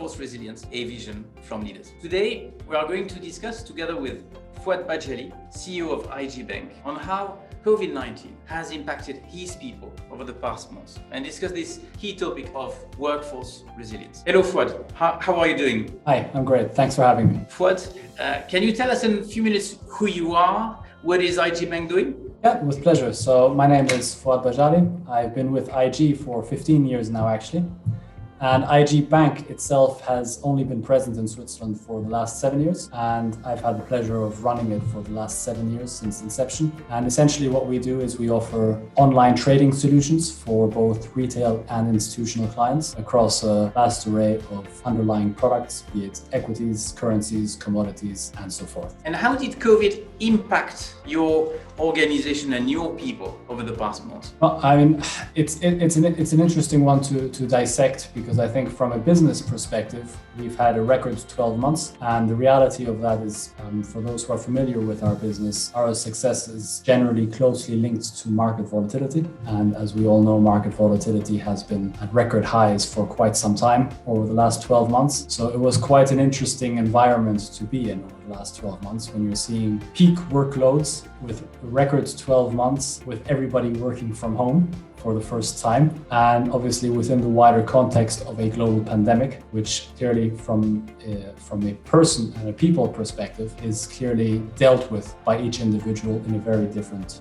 Workforce Resilience, a vision from leaders. Today, we are going to discuss together with Fouad Bajali, CEO of IG Bank, on how COVID-19 has impacted his people over the past months and discuss this key topic of workforce resilience. Hello, Fouad. How are you doing? Hi, I'm great. Thanks for having me. Fouad, can you tell us in a few minutes who you are? What is IG Bank doing? Yeah, with pleasure. So my name is Fouad Bajali. I've been with IG for 15 years now, actually. And IG Bank itself has only been present in Switzerland for the last 7 years. And I've had the pleasure of running it for the last 7 years since inception. And essentially what we do is we offer online trading solutions for both retail and institutional clients across a vast array of underlying products, be it equities, currencies, commodities, and so forth. And how did COVID impact your organization and your people over the past months? Well, I mean, it's an interesting one to dissect, because I think from a business perspective, we've had a record 12 months. And the reality of that is, for those who are familiar with our business, our success is generally closely linked to market volatility. And as we all know, market volatility has been at record highs for quite some time over the last 12 months. So it was quite an interesting environment to be in over the last 12 months when you're seeing peak workloads with record 12 months with everybody working from home for the first time, and obviously within the wider context of a global pandemic, which clearly from a person and a people perspective is clearly dealt with by each individual in a very different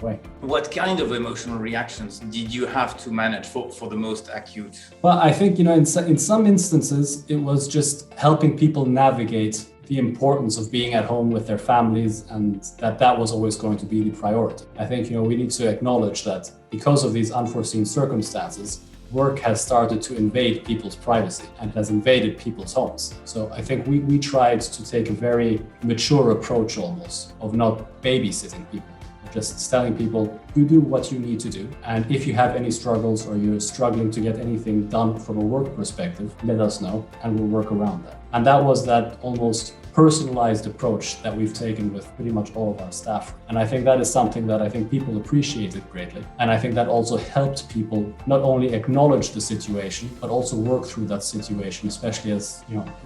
way. What kind of emotional reactions did you have to manage for the most acute? Well, I think, in some instances, it was just helping people navigate the importance of being at home with their families, and that was always going to be the priority. I think, we need to acknowledge that because of these unforeseen circumstances, work has started to invade people's privacy and has invaded people's homes. So I think we tried to take a very mature approach almost of not babysitting people. Just telling people, you do what you need to do. And if you have any struggles or you're struggling to get anything done from a work perspective, let us know and we'll work around that. And that was that almost personalized approach that we've taken with pretty much all of our staff. And I think that is something that I think people appreciated greatly. And I think that also helped people not only acknowledge the situation, but also work through that situation, especially as,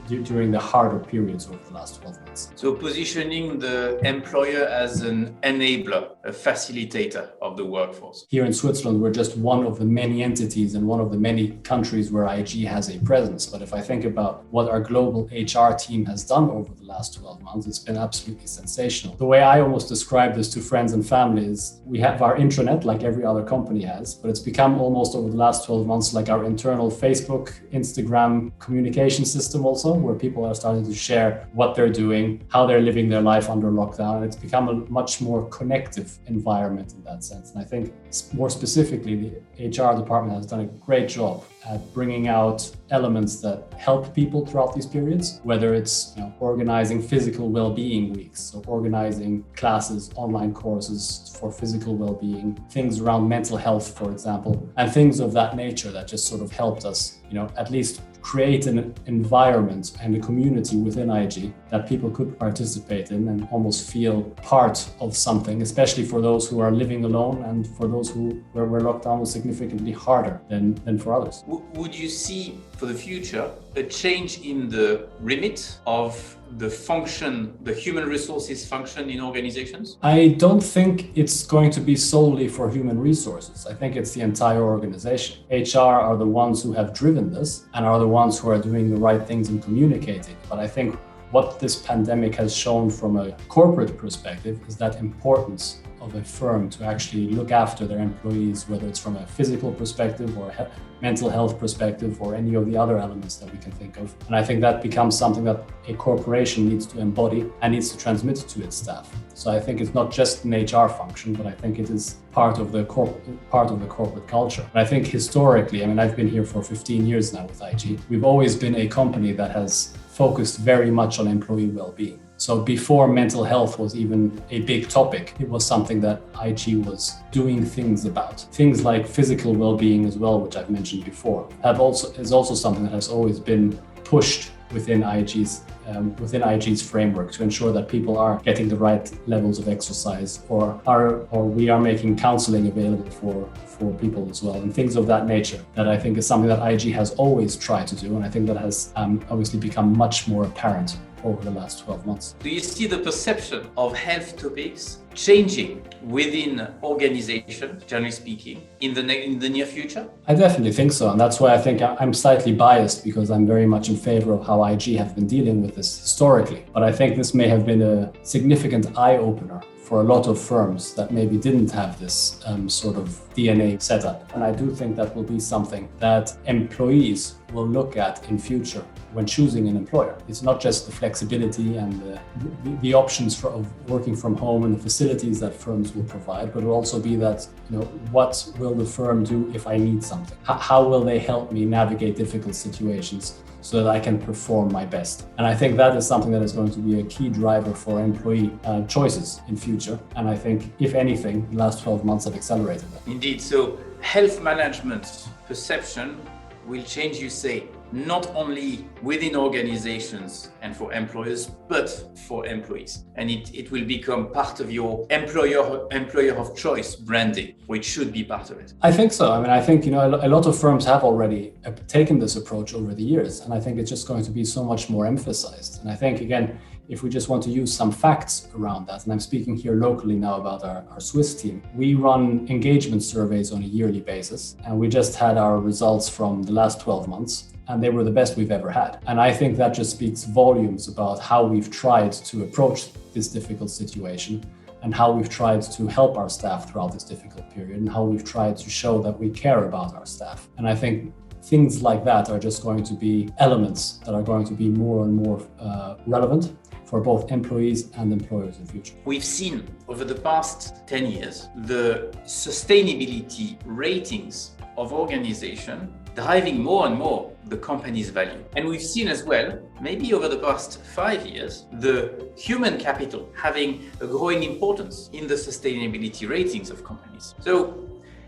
during the harder periods over the last 12 months. So positioning the employer as an enabler, a facilitator of the workforce. Here in Switzerland, we're just one of the many entities and one of the many countries where IG has a presence. But if I think about what our global HR team has done over the last 12 months, it's been absolutely sensational. The way I almost describe this to friends and family is we have our intranet like every other company has, but it's become almost over the last 12 months like our internal Facebook, Instagram communication system also, where people are starting to share what they're doing, how they're living their life under lockdown. It's become a much more connective environment in that sense. And I think more specifically, the HR department has done a great job at bringing out elements that help people throughout these periods, whether it's organizing physical well-being weeks, so organizing classes, online courses for physical well-being, things around mental health, for example, and things of that nature that just sort of helped us, at least create an environment and a community within IG that people could participate in and almost feel part of something, especially for those who are living alone and for those where lockdown was significantly harder than for others. Would you see for the future a change in the remit of the function, the human resources function in organizations? I don't think it's going to be solely for human resources. I think it's the entire organization. HR are the ones who have driven this and are the ones who are doing the right things and communicating. But I think what this pandemic has shown from a corporate perspective is that importance of a firm to actually look after their employees, whether it's from a physical perspective or a mental health perspective or any of the other elements that we can think of. And I think that becomes something that a corporation needs to embody and needs to transmit to its staff. So I think it's not just an HR function, but I think it is part of the corporate culture. And I think historically, I've been here for 15 years now with IG. We've always been a company that has focused very much on employee well-being. So before mental health was even a big topic, it was something that IG was doing things about. Things like physical well-being as well, which I've mentioned before, is also something that has always been pushed within IG's within IG's framework to ensure that people are getting the right levels of exercise, or we are making counseling available for people as well, and things of that nature, that I think is something that IG has always tried to do, and I think that has obviously become much more apparent over the last 12 months. Do you see the perception of health topics changing within organizations, generally speaking, in the near future? I definitely think so, and that's why I think I'm slightly biased, because I'm very much in favor of how IG have been dealing with this historically. But I think this may have been a significant eye-opener for a lot of firms that maybe didn't have this sort of DNA setup. And I do think that will be something that employees will look at in future when choosing an employer. It's not just the flexibility and the options of working from home and the facilities that firms will provide, but it will also be that, what will the firm do if I need something? How will they help me navigate difficult situations so that I can perform my best? And I think that is something that is going to be a key driver for employee choices in future. And I think, if anything, the last 12 months have accelerated that. Indeed. So health management perception will change, you say, not only within organizations and for employers, but for employees. And it will become part of your employer of choice branding, which should be part of it. I think so. I think, a lot of firms have already taken this approach over the years. And I think it's just going to be so much more emphasized. And I think, again, if we just want to use some facts around that, and I'm speaking here locally now about our Swiss team, we run engagement surveys on a yearly basis, and we just had our results from the last 12 months, and they were the best we've ever had. And I think that just speaks volumes about how we've tried to approach this difficult situation, and how we've tried to help our staff throughout this difficult period, and how we've tried to show that we care about our staff. And I think things like that are just going to be elements that are going to be more and more relevant for both employees and employers in the future. We've seen over the past 10 years the sustainability ratings of organization driving more and more the company's value. And we've seen as well, maybe over the past 5 years, the human capital having a growing importance in the sustainability ratings of companies. So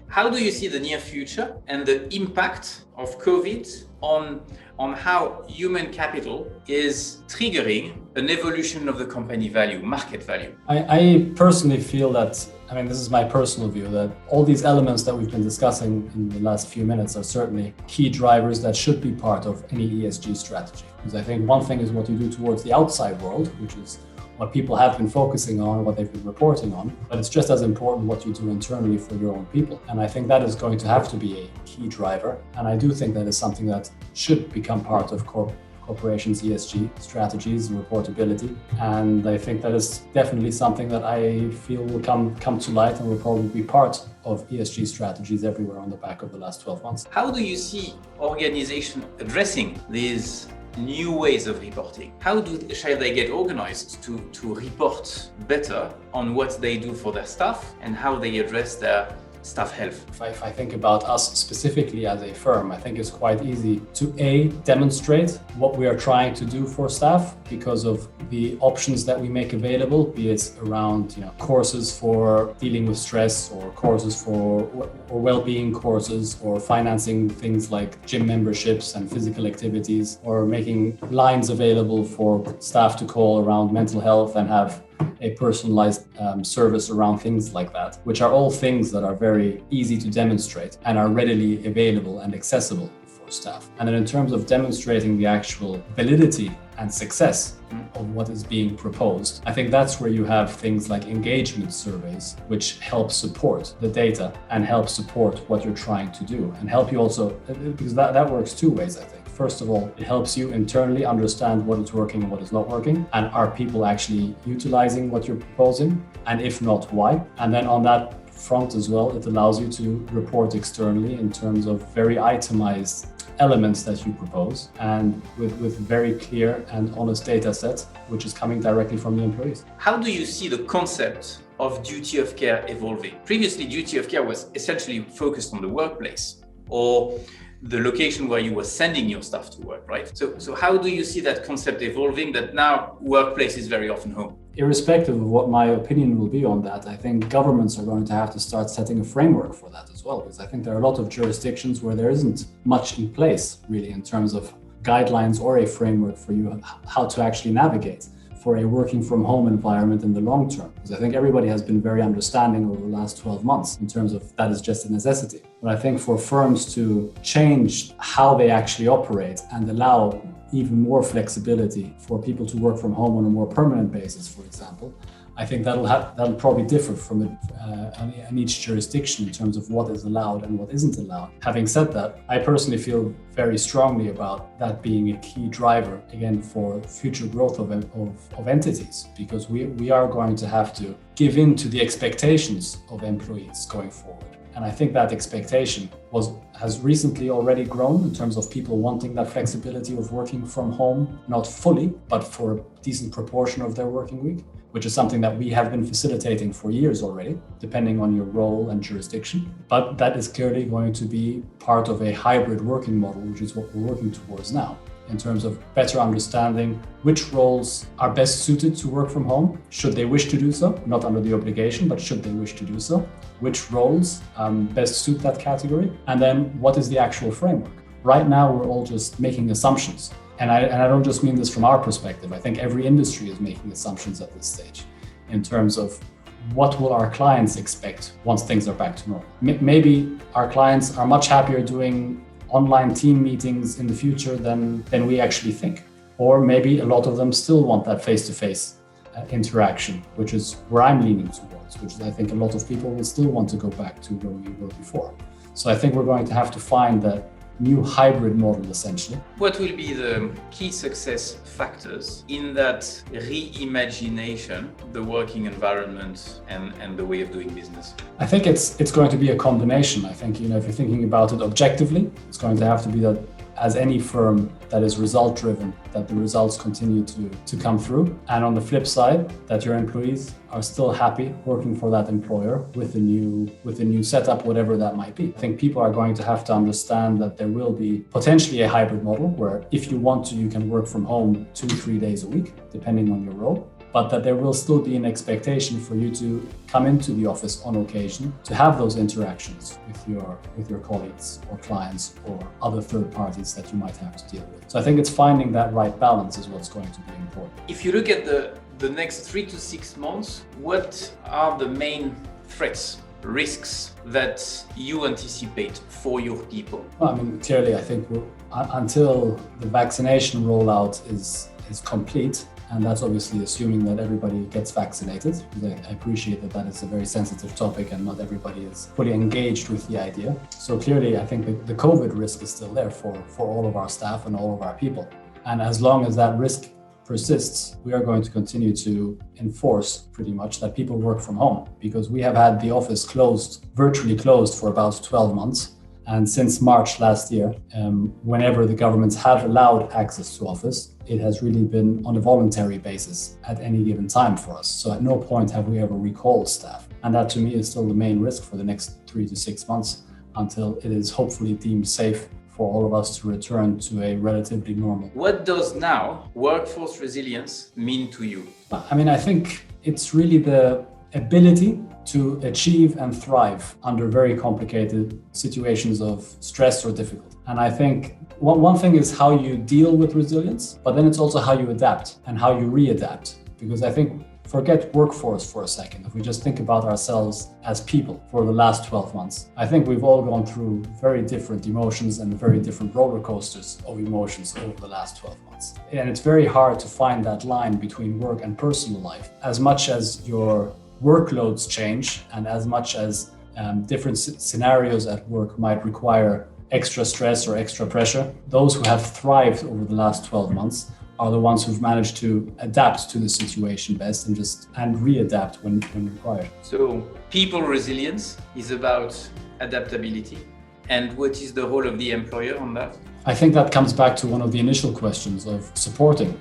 how do you see the near future and the impact of COVID on how human capital is triggering an evolution of the company value, market value? I personally feel that, this is my personal view, that all these elements that we've been discussing in the last few minutes are certainly key drivers that should be part of any ESG strategy. Because I think one thing is what you do towards the outside world, which is what people have been focusing on, what they've been reporting on, but it's just as important what you do internally for your own people. And I think that is going to have to be a key driver. And I do think that is something that should become part of corporations' ESG strategies and reportability. And I think that is definitely something that I feel will come to light and will probably be part of ESG strategies everywhere on the back of the last 12 months. How do you see organizations addressing these new ways of reporting? How shall they get organized to report better on what they do for their staff and how they address their staff health? If I think about us specifically as a firm, I think it's quite easy to demonstrate what we are trying to do for staff because of the options that we make available, be it around courses for dealing with stress, or courses or well-being courses, or financing things like gym memberships and physical activities, or making lines available for staff to call around mental health and have a personalized service around things like that, which are all things that are very easy to demonstrate and are readily available and accessible for staff. And then in terms of demonstrating the actual validity and success of what is being proposed, I think that's where you have things like engagement surveys, which help support the data and help support what you're trying to do, and help you also, because that works two ways, I think. First of all, it helps you internally understand what is working and what is not working, and are people actually utilizing what you're proposing, and if not, why? And then on that front as well, it allows you to report externally in terms of very itemized elements that you propose, and with very clear and honest data set, which is coming directly from the employees. How do you see the concept of duty of care evolving? Previously, duty of care was essentially focused on the workplace or the location where you were sending your staff to work, right? So how do you see that concept evolving, that now workplace is very often home? Irrespective of what my opinion will be on that, I think governments are going to have to start setting a framework for that as well, because I think there are a lot of jurisdictions where there isn't much in place really in terms of guidelines or a framework for you how to actually navigate for a working from home environment in the long term. Because I think everybody has been very understanding over the last 12 months in terms of that is just a necessity. But I think for firms to change how they actually operate and allow even more flexibility for people to work from home on a more permanent basis, for example, I think that'll probably differ from in each jurisdiction in terms of what is allowed and what isn't allowed. Having said that, I personally feel very strongly about that being a key driver, again, for future growth of entities, because we are going to have to give in to the expectations of employees going forward. And I think that expectation has recently already grown in terms of people wanting that flexibility of working from home, not fully, but for a decent proportion of their working week, which is something that we have been facilitating for years already, depending on your role and jurisdiction. But that is clearly going to be part of a hybrid working model, which is what we're working towards now, in terms of better understanding which roles are best suited to work from home, should they wish to do so, not under the obligation, but should they wish to do so, which roles best suit that category, and then what is the actual framework. Right now, we're all just making assumptions. And I don't just mean this from our perspective. I think every industry is making assumptions at this stage in terms of what will our clients expect once things are back to normal. Maybe our clients are much happier doing online team meetings in the future than we actually think. Or maybe a lot of them still want that face-to-face interaction, which is where I'm leaning towards, which is I think a lot of people will still want to go back to where we were before. So I think we're going to have to find that new hybrid model, essentially. What will be the key success factors in that reimagination, the working environment and the way of doing business? I think it's going to be a combination. I think, if you're thinking about it objectively, it's going to have to be that as any firm that is result driven, that the results continue to come through. And on the flip side, that your employees are still happy working for that employer with the new setup, whatever that might be. I think people are going to have to understand that there will be potentially a hybrid model where if you want to, you can work from home 2-3 days a week, depending on your role. But that there will still be an expectation for you to come into the office on occasion to have those interactions with your colleagues or clients or other third parties that you might have to deal with. So I think it's finding that right balance is what's going to be important. If you look at the next 3 to 6 months, what are the main threats, risks that you anticipate for your people? Well, clearly, I think until the vaccination rollout is complete, and that's obviously assuming that everybody gets vaccinated. I appreciate that is a very sensitive topic and not everybody is fully engaged with the idea. So clearly, I think the COVID risk is still there for all of our staff and all of our people. And as long as that risk persists, we are going to continue to enforce pretty much that people work from home, because we have had the office virtually closed for about 12 months. And since March last year, whenever the governments have allowed access to office, it has really been on a voluntary basis at any given time for us. So at no point have we ever recalled staff. And that to me is still the main risk for the next 3 to 6 months until it is hopefully deemed safe for all of us to return to a relatively normal. What does now workforce resilience mean to you? I think it's really the ability to achieve and thrive under very complicated situations of stress or difficulty. And I think one thing is how you deal with resilience, but then it's also how you adapt and how you readapt. Because I think, forget workforce for a second, if we just think about ourselves as people for the last 12 months, I think we've all gone through very different emotions and very different roller coasters of emotions over the last 12 months. And it's very hard to find that line between work and personal life. As much as your workloads change and as much as different scenarios at work might require extra stress or extra pressure, those who have thrived over the last 12 months are the ones who've managed to adapt to the situation best and readapt when required. So people resilience is about adaptability. And what is the role of the employer on that? I think that comes back to one of the initial questions of supporting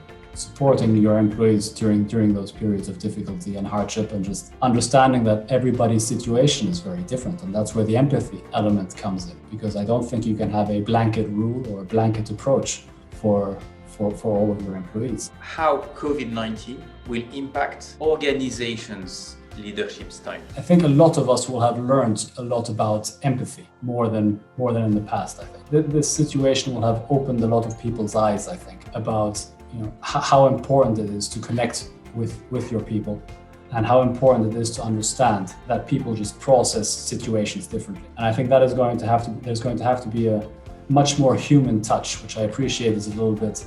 your employees during those periods of difficulty and hardship, and just understanding that everybody's situation is very different. And that's where the empathy element comes in, because I don't think you can have a blanket rule or a blanket approach for all of your employees. How COVID-19 will impact organizations' leadership style? I think a lot of us will have learned a lot about empathy more than in the past. I think this situation will have opened a lot of people's eyes, I think, about how important it is to connect with your people, and how important it is to understand that people just process situations differently. And I think that is there's going to have to be a much more human touch, which I appreciate is a little bit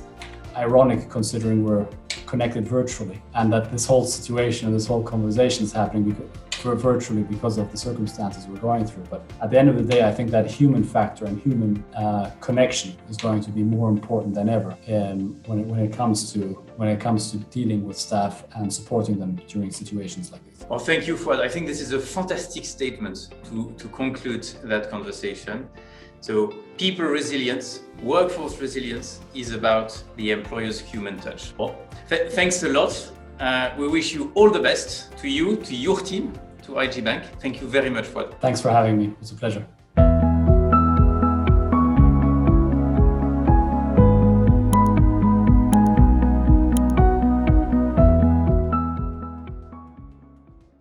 ironic considering we're connected virtually, and that this whole situation and this whole conversation is happening virtually because of the circumstances we're going through. But at the end of the day, I think that human factor and human connection is going to be more important than ever when it comes to dealing with staff and supporting them during situations like this. Well, thank you, Fouad. I think this is a fantastic statement to conclude that conversation. So people resilience, workforce resilience is about the employer's human touch. Well, thanks a lot. We wish you all the best, to you, to your team, to IG Bank. Thank you very much, Fouad. Thanks for having me. It's a pleasure.